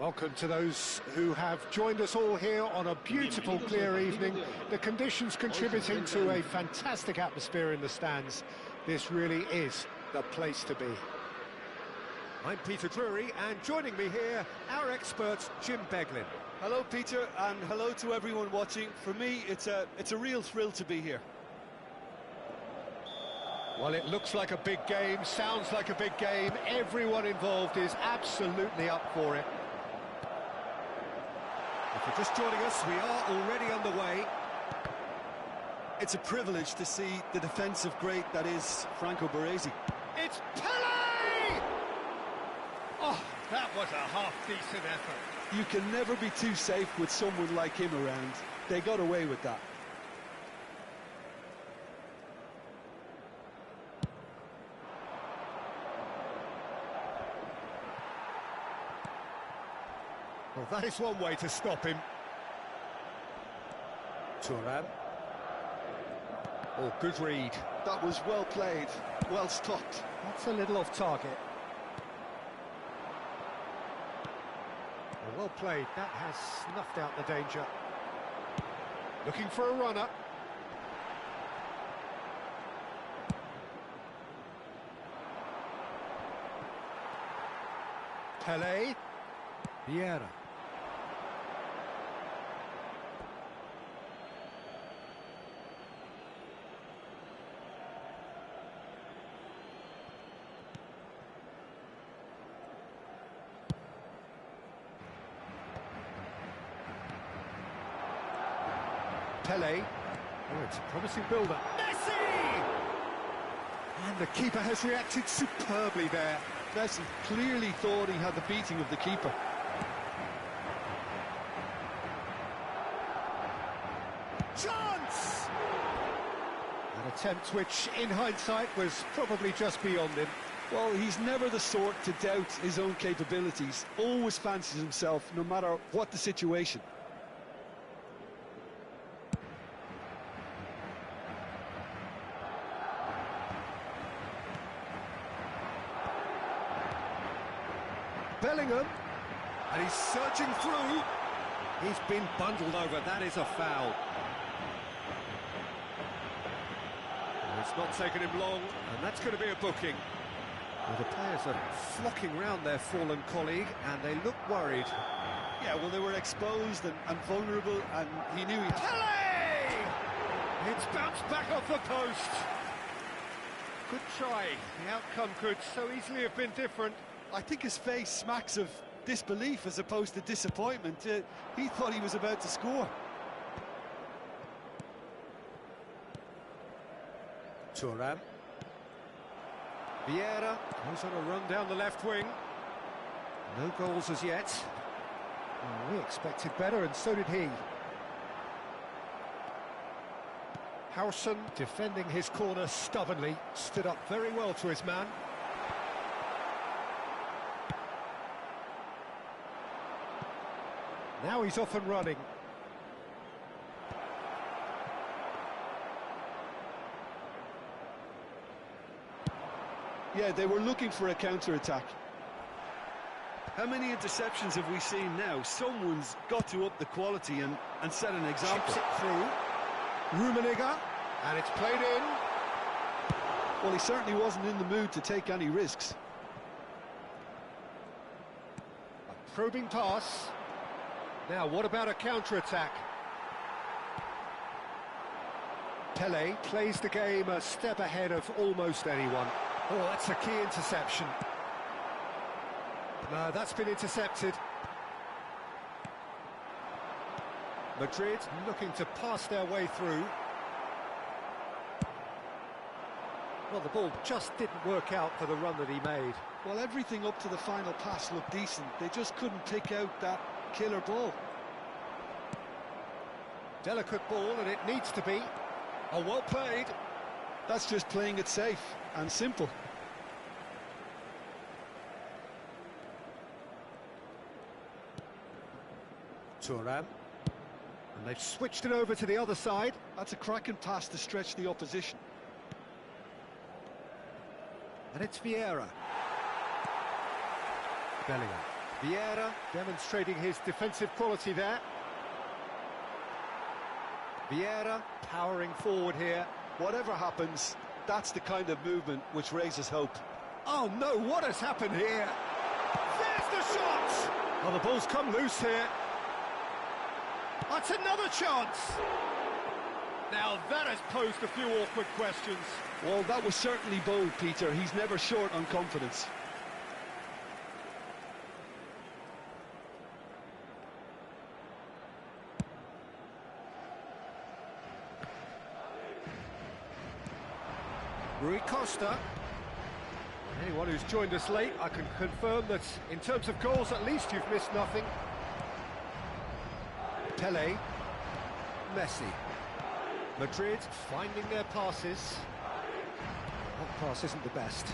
Welcome to those who have joined us all here on a beautiful, clear evening. The conditions contributing to a fantastic atmosphere in the stands. This really is the place to be. I'm Peter Drury, and joining me here, our expert, Jim Beglin. Hello, Peter, and hello to everyone watching. For me, it's a real thrill to be here. Well, it looks like a big game, sounds like a big game. Everyone involved is absolutely up for it. If you're just joining us, we are already underway. It's a privilege to see the defensive great that is Franco Baresi. It's Pele! Oh, that was a half-decent effort. You can never be too safe with someone like him around. They got away with that. Well, that is one way to stop him. Thuram. Oh, good read. That was well played, well stopped. That's a little off target. Well played, that has snuffed out the danger. Looking for a runner. Pele. Vieira. Pele. Oh, it's a promising build-up. Messi! And the keeper has reacted superbly there. Messi clearly thought he had the beating of the keeper. Chance! An attempt which, in hindsight, was probably just beyond him. Well, he's never the sort to doubt his own capabilities. Always fancies himself, no matter what the situation. Bellingham, and he's surging through. He's been bundled over, that is a foul. It's not taken him long, and that's going to be a booking. Well, the players are flocking round their fallen colleague, and they look worried. Yeah, well, they were exposed and vulnerable, and he knew he... Pele! It's bounced back off the post. Good try. The outcome could so easily have been different. I think his face smacks of disbelief as opposed to disappointment. He thought he was about to score. Thuram. Vieira goes on a run down the left wing. No goals as yet. Well, we expected better, and so did he. Howson, defending his corner stubbornly, stood up very well to his man. Now he's off and running. Yeah, they were looking for a counter-attack. How many interceptions have we seen now? Someone's got to up the quality and set an example. Chips it through. Rummenigge, and it's played in. Well, he certainly wasn't in the mood to take any risks. A probing pass. Now, what about a counter-attack? Pele plays the game a step ahead of almost anyone. Oh, that's a key interception. No, that's been intercepted. Madrid looking to pass their way through. Well, the ball just didn't work out for the run that he made. Well, everything up to the final pass looked decent. They just couldn't pick out that killer ball. Delicate ball, and it needs to be. Oh, well played. That's just playing it safe and simple. Thuram. And they've switched it over to the other side. That's a cracking pass to stretch the opposition. And it's Vieira. Bellingham. Vieira demonstrating his defensive quality there. Vieira powering forward here. Whatever happens, that's the kind of movement which raises hope. Oh no, what has happened here? There's the shot! Oh, the ball's come loose here. That's another chance! Now that has posed a few awkward questions. Well, that was certainly bold, Peter. He's never short on confidence. Rui Costa. Anyone who's joined us late, I can confirm that in terms of goals, at least you've missed nothing. Pelé. Messi. Madrid finding their passes. That pass isn't the best.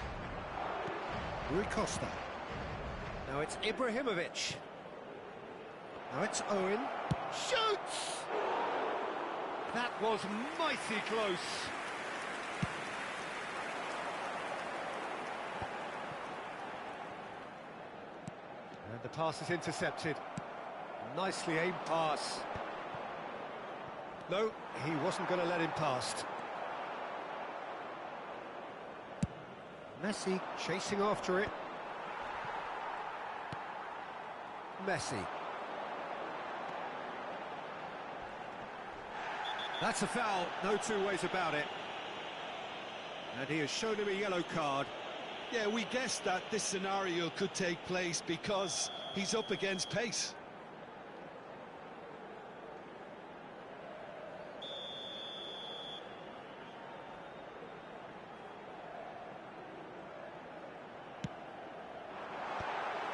Rui Costa. Now it's Ibrahimovic. Now it's Owen. Shoots! That was mighty close. And the pass is intercepted. Nicely aimed pass. No, he wasn't going to let him past. Messi chasing after it. Messi. That's a foul, no two ways about it. And he has shown him a yellow card. Yeah, we guessed that this scenario could take place because he's up against pace.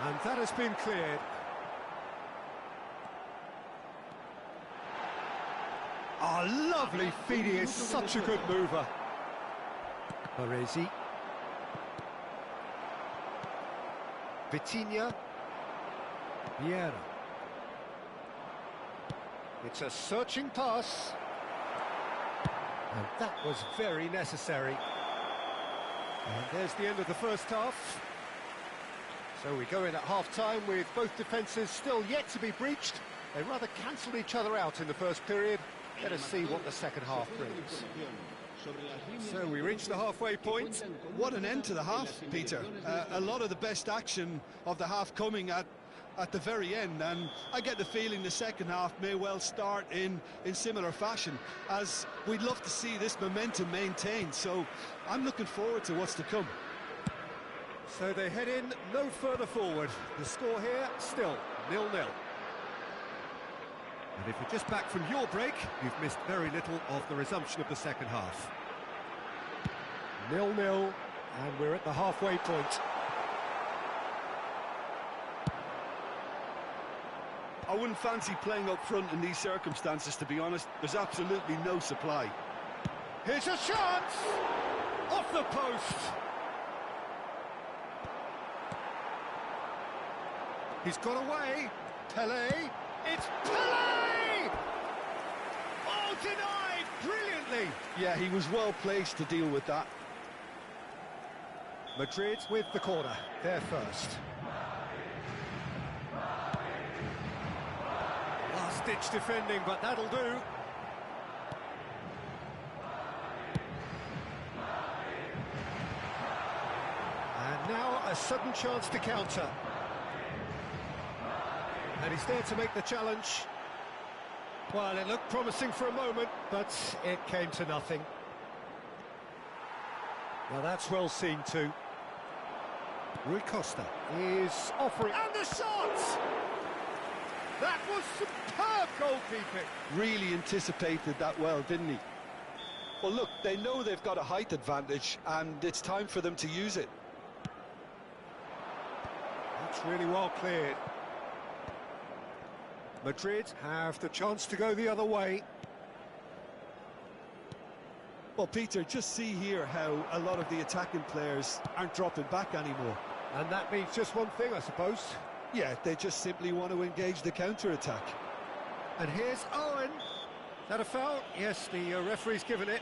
And that has been cleared. Oh, lovely feed, he is such a good mover. Baresi. Vitinha. Vieira. It's a searching pass. And that was very necessary. And there's the end of the first half. So we go in at half-time with both defences still yet to be breached. They rather cancelled each other out in the first period. Let us see what the second half brings. So we reach the halfway point. What an end to the half, Peter. A lot of the best action of the half coming at the very end, and I get the feeling the second half may well start in similar fashion, as we'd love to see this momentum maintained. So I'm looking forward to what's to come. So they head in no further forward. The score here, still 0-0. And if you're just back from your break, you've missed very little of the resumption of the second half. 0-0, and we're at the halfway point. I wouldn't fancy playing up front in these circumstances, to be honest. There's absolutely no supply. Here's a chance! Off the post! He's got away. Pelé. It's Pelé! Oh, denied brilliantly. Yeah, he was well placed to deal with that. Madrid with the corner. They're first. Last-ditch defending, but that'll do. And now a sudden chance to counter. And he's there to make the challenge. Well, it looked promising for a moment, but it came to nothing. Well, that's well seen too. Rui Costa is offering... And the shot! That was superb goalkeeping. Really anticipated that well, didn't he? Well, look, they know they've got a height advantage, and it's time for them to use it. That's really well cleared. Madrid have the chance to go the other way. Well, Peter, just see here how a lot of the attacking players aren't dropping back anymore. And that means just one thing, I suppose. Yeah, they just simply want to engage the counter-attack. And here's Owen. Is that a foul? Yes, the referee's given it.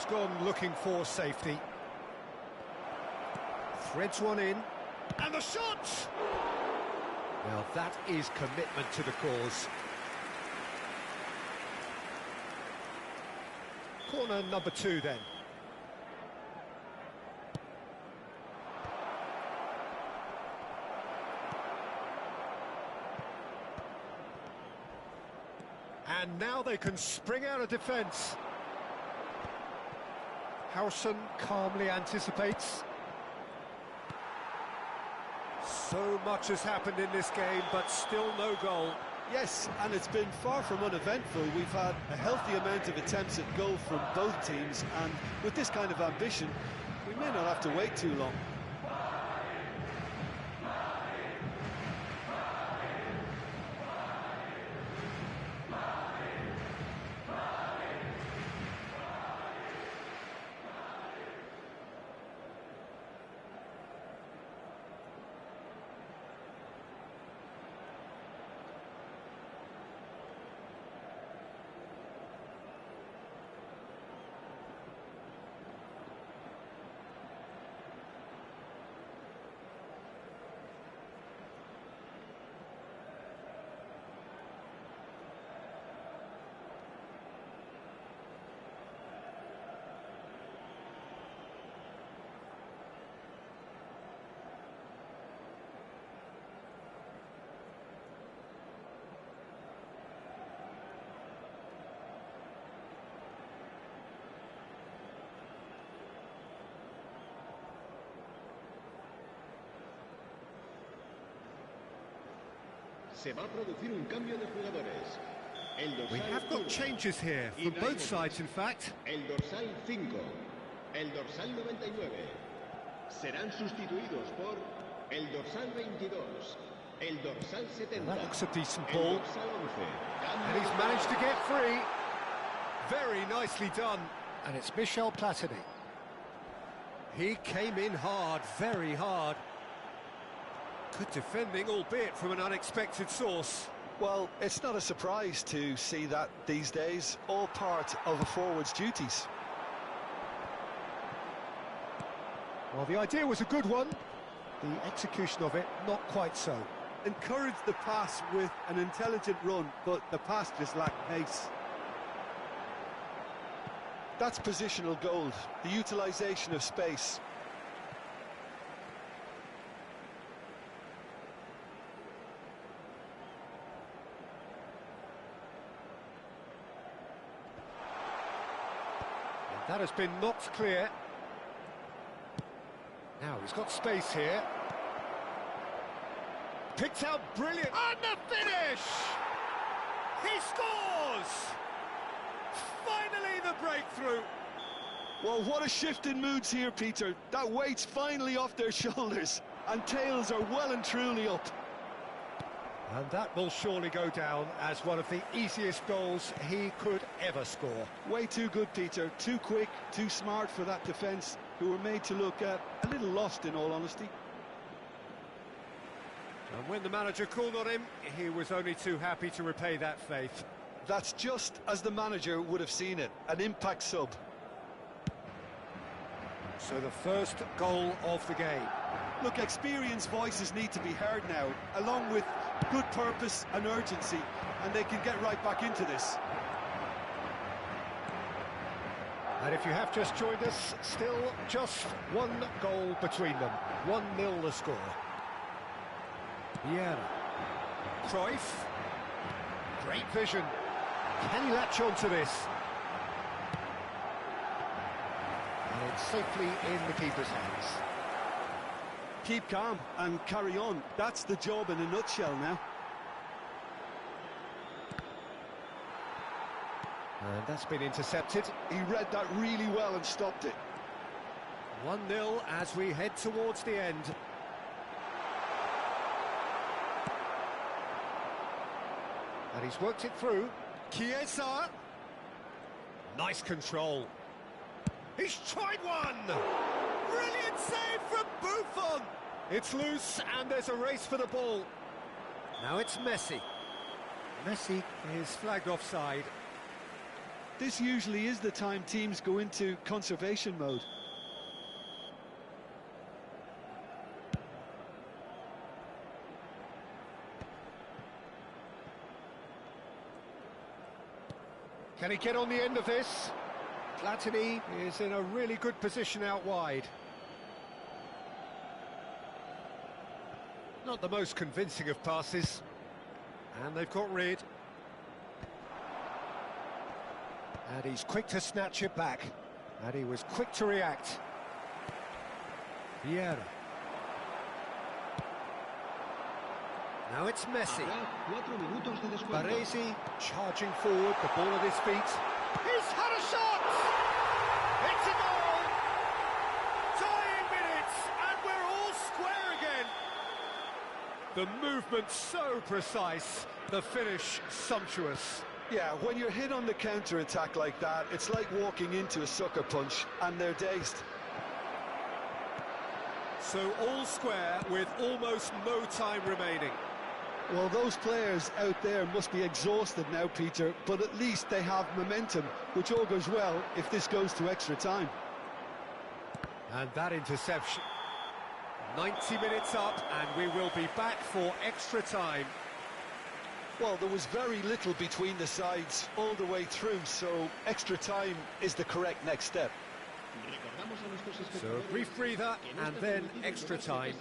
He's gone looking for safety. Threads one in. And the shot! Well, that is commitment to the cause. Corner number 2 then. And now they can spring out of defence. Howson calmly anticipates. So much has happened in this game, but still no goal. Yes, and it's been far from uneventful. We've had a healthy amount of attempts at goal from both teams, and with this kind of ambition, we may not have to wait too long. Se va a producir un cambio de jugadores. We have got changes here, from both sides in fact. El dorsal 5, el dorsal 99. Serán sustituidos por el dorsal 22, el dorsal 70. That looks a decent el ball. dorsal 11. And he's managed to get free. Very nicely done. And it's Michel Platini. He came in hard, very hard. Good defending, albeit from an unexpected source. Well, it's not a surprise to see that these days, all part of a forward's duties. Well, the idea was a good one. The execution of it, not quite so. Encourage the pass with an intelligent run, but the pass just lacked pace. That's positional gold, the utilisation of space. That has been knocked clear. Now he's got space here. Picked out brilliant. And the finish! He scores! Finally the breakthrough. Well, what a shift in moods here, Peter. That weight's finally off their shoulders, and tails are well and truly up. And that will surely go down as one of the easiest goals he could ever score. Way too good, Peter. Too quick, too smart for that defence, who were made to look a little lost, in all honesty. And when the manager called on him, he was only too happy to repay that faith. That's just as the manager would have seen it, an impact sub. So the first goal of the game. Look, experienced voices need to be heard now, along with good purpose and urgency, and they can get right back into this. And if you have just joined us, still just one goal between them. 1-0 the score. Vieira. Cruyff. Great vision. Can he latch on to this? And it's safely in the keeper's hands. Keep calm and carry on. That's the job in a nutshell now. And that's been intercepted. He read that really well and stopped it. 1-0 as we head towards the end. And he's worked it through. Chiesa. Nice control. He's tried one! Brilliant save from Buffon! It's loose and there's a race for the ball. Now it's Messi. Messi is flagged offside. This usually is the time teams go into conservation mode. Can he get on the end of this? Platini is in a really good position out wide. Not the most convincing of passes. And they've got rid. And he's quick to snatch it back. And he was quick to react. Vieira. Now it's Messi. Baresi charging forward, the ball at his feet. He's had a shot! It's a goal! Dying minutes, and we're all square again. The movement so precise, the finish sumptuous. Yeah, when you're hit on the counter-attack like that, it's like walking into a sucker punch, and they're dazed. So all square with almost no time remaining. Well, those players out there must be exhausted now, Peter, but at least they have momentum, which all goes well if this goes to extra time. And that interception. 90 minutes up, and we will be back for extra time. Well, there was very little between the sides all the way through, so extra time is the correct next step. So a brief breather, and then extra time.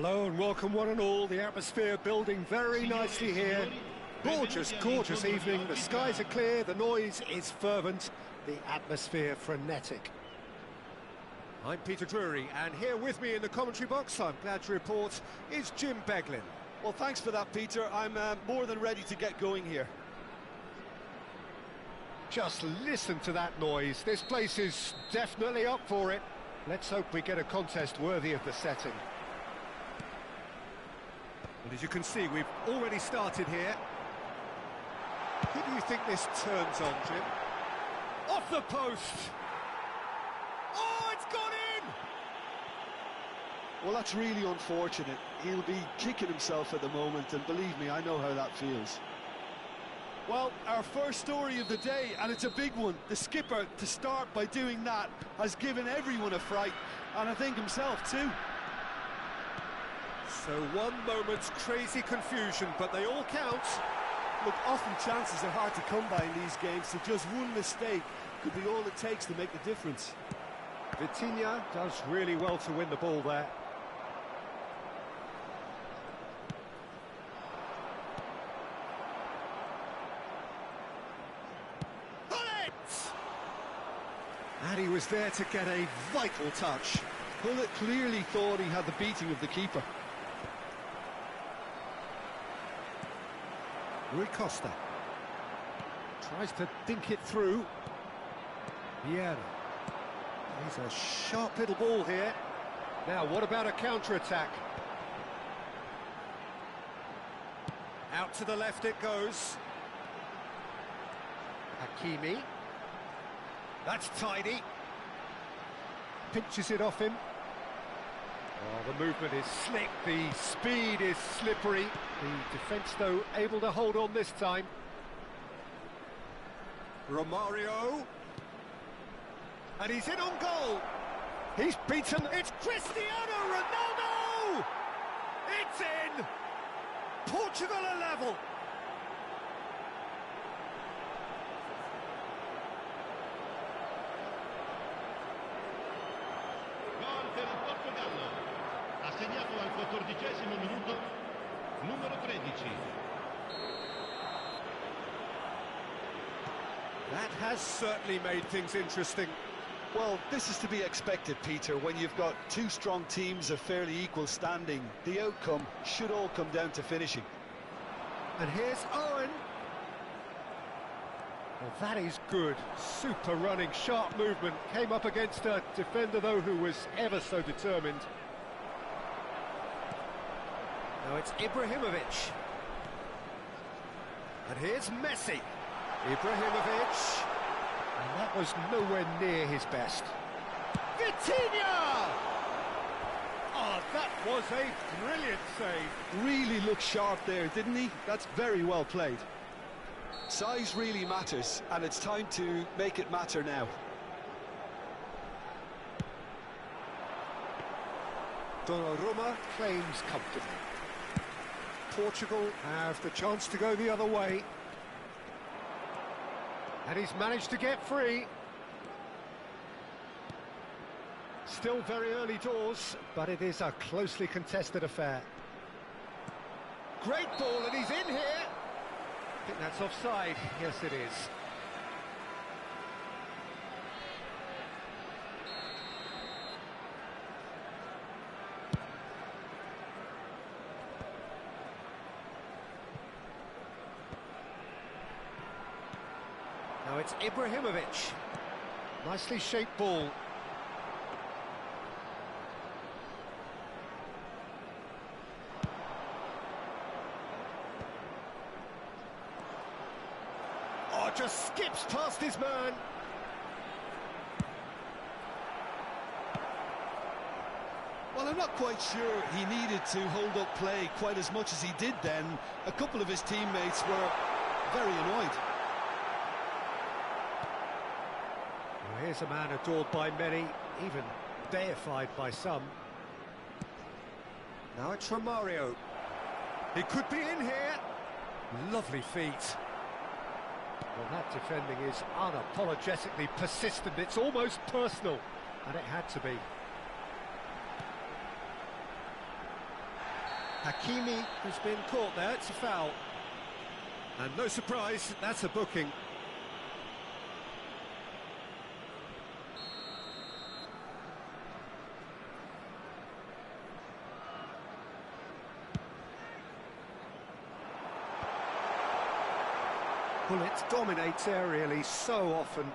Hello and welcome one and all. The atmosphere building very nicely here. Gorgeous, gorgeous evening. The skies are clear, the noise is fervent, the atmosphere frenetic. I'm Peter Drury, and here with me in the commentary box, I'm glad to report, is Jim Beglin. Well, thanks for that, Peter. I'm more than ready to get going here. Just listen to that noise. This place is definitely up for it. Let's hope we get a contest worthy of the setting. And as you can see, we've already started here. Who do you think this turns on, Jim? Off the post! Oh, it's gone in! Well, that's really unfortunate. He'll be kicking himself at the moment, and believe me, I know how that feels. Well, our first story of the day, and it's a big one. The skipper, to start by doing that, has given everyone a fright, and I think himself too. So one moment's crazy confusion, but they all count. Look, often chances are hard to come by in these games, so just one mistake could be all it takes to make the difference. Vitinha does really well to win the ball there. And he was there to get a vital touch. Hullet clearly thought he had the beating of the keeper. Rui Costa tries to dink it through. Vieira. He's a sharp little ball here. Now, what about a counter-attack? Out to the left it goes. Hakimi. That's tidy. Pinches it off him. Oh, the movement is slick, the speed is slippery. The defence, though, able to hold on this time. Romario. And he's in on goal. He's beaten. It's Cristiano Ronaldo! It's in! Portugal are level. Gol per il Portogallo. Ha segnato al 14° minuto numero 13. That has certainly made things interesting. Well, this is to be expected, Peter, when you've got two strong teams of fairly equal standing. The outcome should all come down to finishing. And here's Owen. Well, that is good. Super running, sharp movement. Came up against a defender, though, who was ever so determined. Now it's Ibrahimovic. And here's Messi. Ibrahimovic. And that was nowhere near his best. Vitinha! Oh, that was a brilliant save. Really looked sharp there, didn't he? That's very well played. Size really matters, and it's time to make it matter now. Donnarumma claims comfortably. Portugal have the chance to go the other way. And he's managed to get free. Still very early doors, but it is a closely contested affair. Great ball, and he's in here. I think that's offside. Yes, it is. Now it's Ibrahimovic. Nicely shaped ball. Oh, just skips past his man. Well, I'm not quite sure he needed to hold up play quite as much as he did then. A couple of his teammates were very annoyed. Well, here's a man adored by many, even deified by some. Now it's Romario. He could be in here. Lovely feet. Well, that defending is unapologetically persistent. It's almost personal, and it had to be. Hakimi has been caught there, it's a foul. And no surprise, that's a booking. Bullet dominates aerially so often.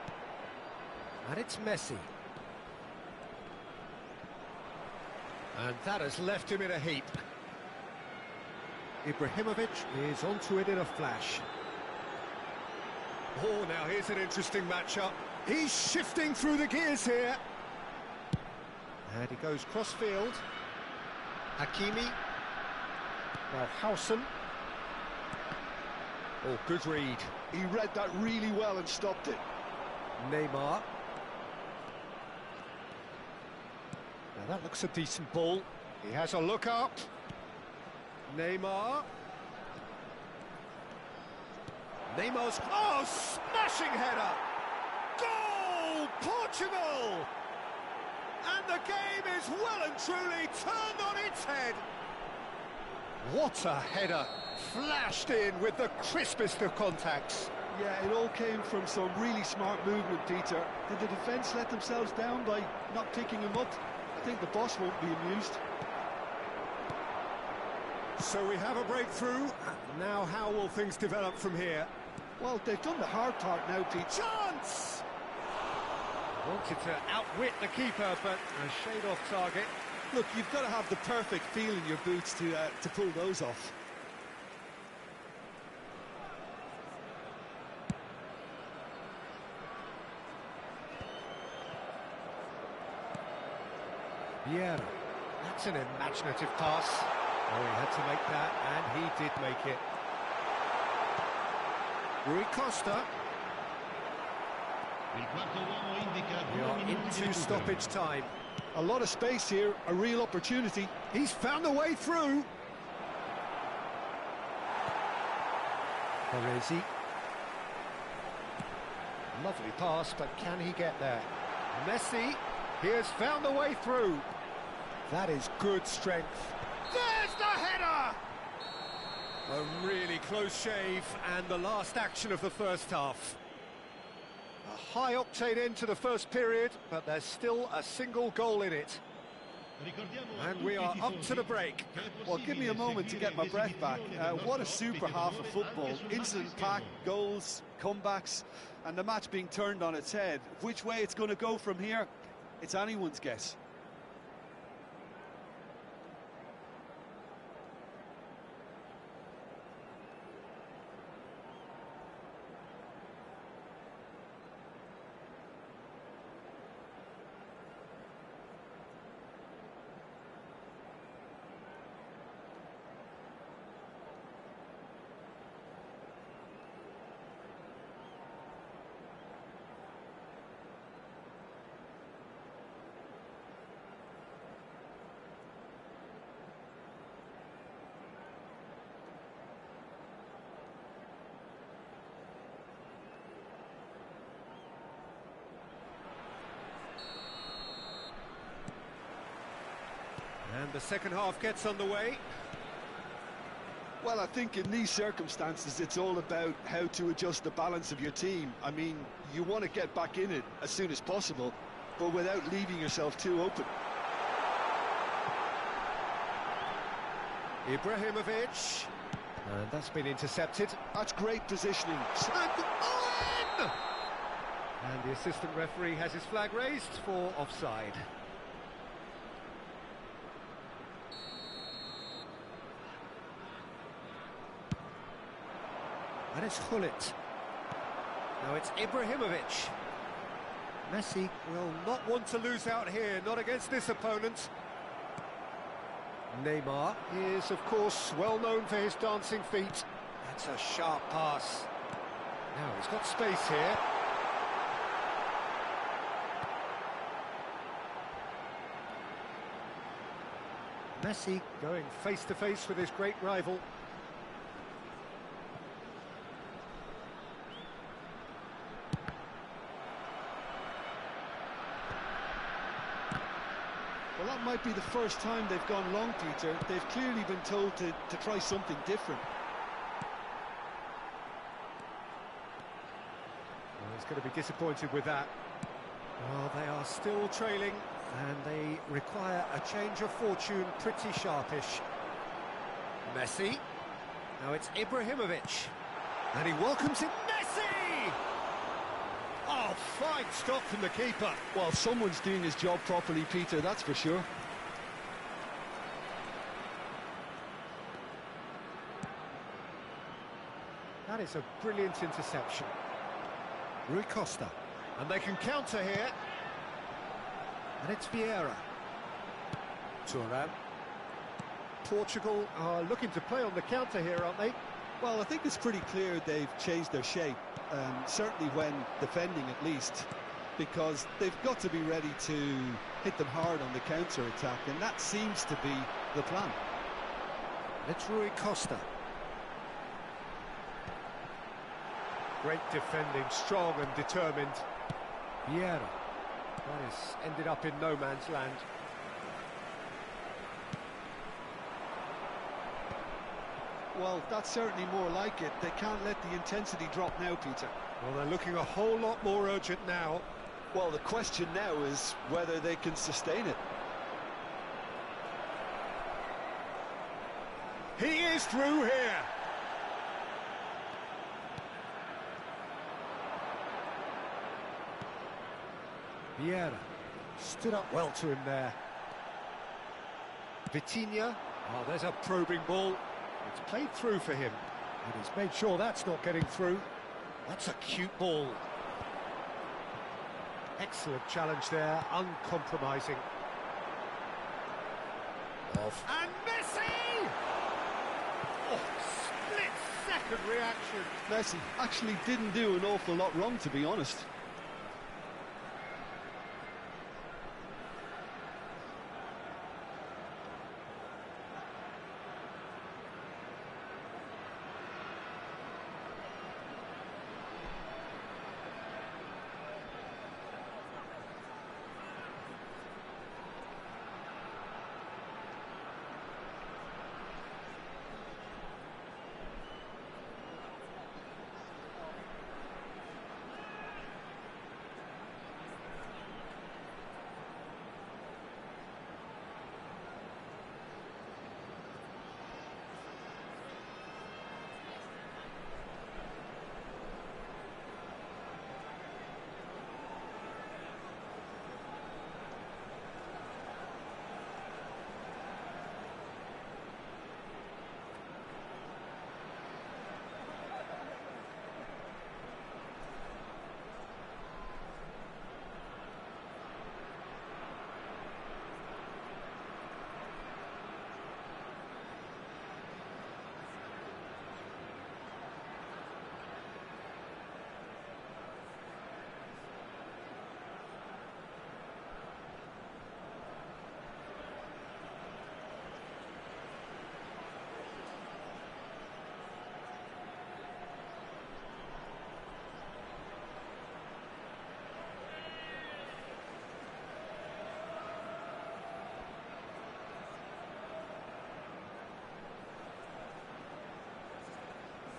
And it's Messi. And that has left him in a heap. Ibrahimovic is onto it in a flash. Oh, now here's an interesting matchup. He's shifting through the gears here. And he goes cross-field. Hakimi. Now Howson. Oh, good read. He read that really well and stopped it. Neymar. Now that looks a decent ball. He has a look up. Neymar. Neymar's... Oh, smashing header! Goal! Portugal! And the game is well and truly turned on its head. What a header! Flashed in with the crispest of contacts. Yeah, it all came from some really smart movement, Peter. Did the defence let themselves down by not picking him up? I think the boss won't be amused. So we have a breakthrough. Now how will things develop from here? Well, they've done the hard part now, Pete. Chance! Wanted to outwit the keeper, but a shade off target. Look, you've got to have the perfect feel in your boots to pull those off. Vieira. That's an imaginative pass. Oh, he had to make that, and he did make it. Rui Costa. We are into stoppage time. A lot of space here, a real opportunity. He's found a way through. Baresi. Lovely pass, but can he get there? Messi, he has found a way through. That is good strength. There's the header! A really close shave, and the last action of the first half. A high-octane end to the first period, but there's still a single goal in it. And we are up to the break. Well, give me a moment to get my breath back. What a super half of football. Incident-packed, goals, comebacks, and the match being turned on its head. Which way it's going to go from here, it's anyone's guess. And the second half gets underway. Well, I think in these circumstances, it's all about how to adjust the balance of your team. I mean, you want to get back in it as soon as possible, but without leaving yourself too open. Ibrahimovic. And that's been intercepted. That's great positioning. And Owen! And the assistant referee has his flag raised for offside. And it's Hullet. Now it's Ibrahimovic. Messi will not want to lose out here, not against this opponent. Neymar is, of course, well known for his dancing feet. That's a sharp pass. Now he's got space here. Messi going face-to-face with his great rival. Well, that might be the first time they've gone long, Peter. They've clearly been told to try something different. Well, he's going to be disappointed with that. Well, they are still trailing, and they require a change of fortune pretty sharpish. Messi. Now it's Ibrahimovic. And he welcomes it. Messi! Oh, fine stop from the keeper. Well, someone's doing his job properly, Peter, that's for sure. That is a brilliant interception. Rui Costa. And they can counter here. And it's Vieira. Turan. Portugal are looking to play on the counter here, aren't they? Well, I think it's pretty clear they've changed their shape, certainly when defending at least, because they've got to be ready to hit them hard on the counter-attack, and that seems to be the plan. It's Rui Costa. Great defending, strong and determined. Vieira. That has ended up in no man's land. Well, that's certainly more like it. They can't let the intensity drop now, Peter. Well, they're looking a whole lot more urgent now. Well, the question now is whether they can sustain it. He is through here. Vieira stood up well to him there. Vitinha. Oh, there's a probing ball. It's played through for him, and he's made sure that's not getting through. That's a cute ball. Excellent challenge there, uncompromising. Off. And Messi! Oh, split-second reaction. Messi actually didn't do an awful lot wrong, to be honest.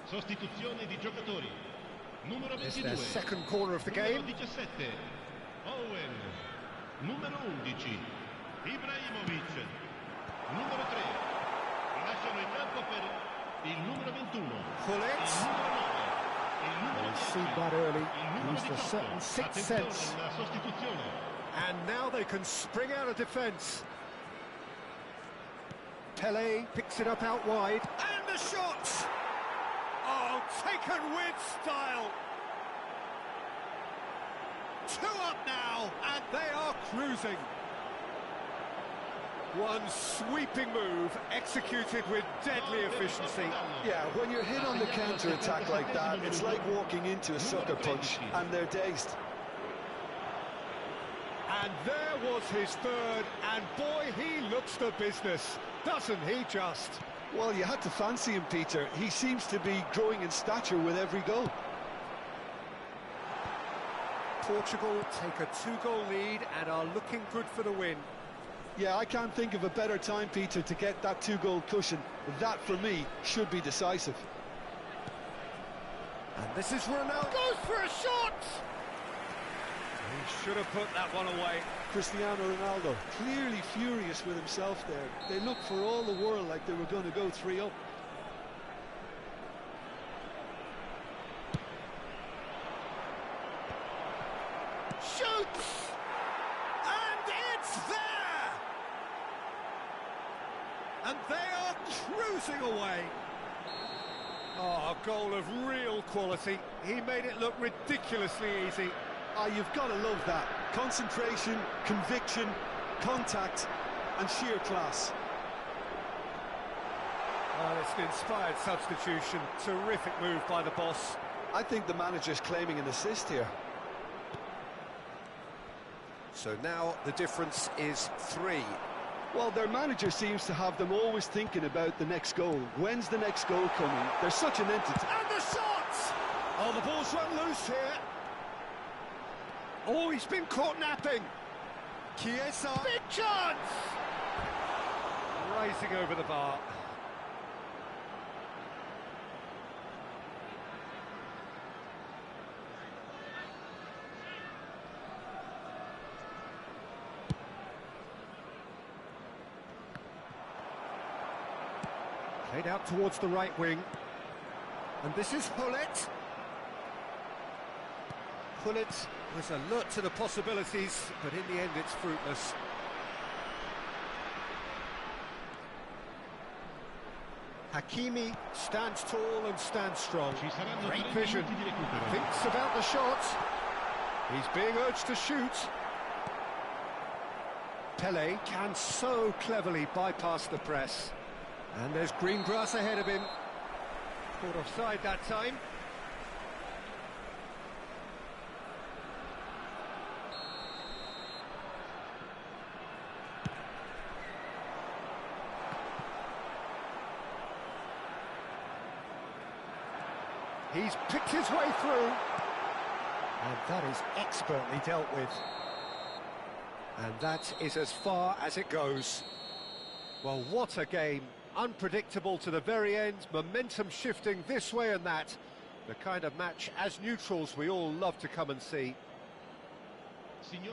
Sostituzione di giocatori. Numero It's 22. their second corner of the game. Numero 17. Owen. Numero 11. Ibrahimovic. Numero 3. Lasciano il campo per il numero 21. Pull it. Il numero 9. Il numero They 10. see that early, Il numero used a 18. certain sixth Attenzione sense. alla sostituzione. And now they can spring out of defence. Pele picks it up out wide. And the shot! Oh, taken with style. 2 up now, and they are cruising. One sweeping move, executed with deadly efficiency. Yeah, when you're hit on the counter-attack like that, it's like walking into a sucker punch, and they're dazed. And there was his third, and boy, he looks the business, doesn't he just? Well, you had to fancy him, Peter. He seems to be growing in stature with every goal. Portugal take a 2-goal lead and are looking good for the win. Yeah, I can't think of a better time, Peter, to get that 2-goal cushion. That, for me, should be decisive. And this is Ronaldo. Goes for a shot! He should have put that one away. Cristiano Ronaldo, clearly furious with himself there. They looked for all the world like they were going to go 3 up. Shoots! And it's there! And they are cruising away. Oh, a goal of real quality. He made it look ridiculously easy. Ah, you've got to love that. Concentration, conviction, contact, and sheer class. Well, it's an inspired substitution. Terrific move by the boss. I think the manager's claiming an assist here. So now the difference is 3. Well, their manager seems to have them always thinking about the next goal. When's the next goal coming? They're such an entity. And the shot! Oh, the ball's run loose here. Oh, he's been caught napping. Chiesa. Big chance! Rising over the bar. Played out towards the right wing. And this is Hullet. Hullet was alert to the possibilities, but in the end it's fruitless. Hakimi stands tall and stands strong. Great vision. Thinks about the shot. He's being urged to shoot. Pele can so cleverly bypass the press. And there's green grass ahead of him. Caught offside that time. He's picked his way through. And that is expertly dealt with. And that is as far as it goes. Well, what a game. Unpredictable to the very end, momentum shifting this way and that. The kind of match, as neutrals, we all love to come and see.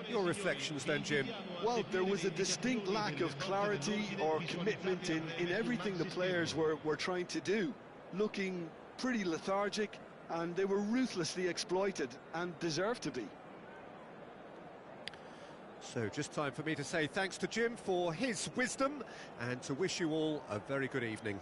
Your reflections then, Jim? Well, there was a distinct lack of clarity or commitment in everything the players were trying to do. Looking pretty lethargic, and they were ruthlessly exploited, and deserved to be. So just time for me to say thanks to Jim for his wisdom and to wish you all a very good evening.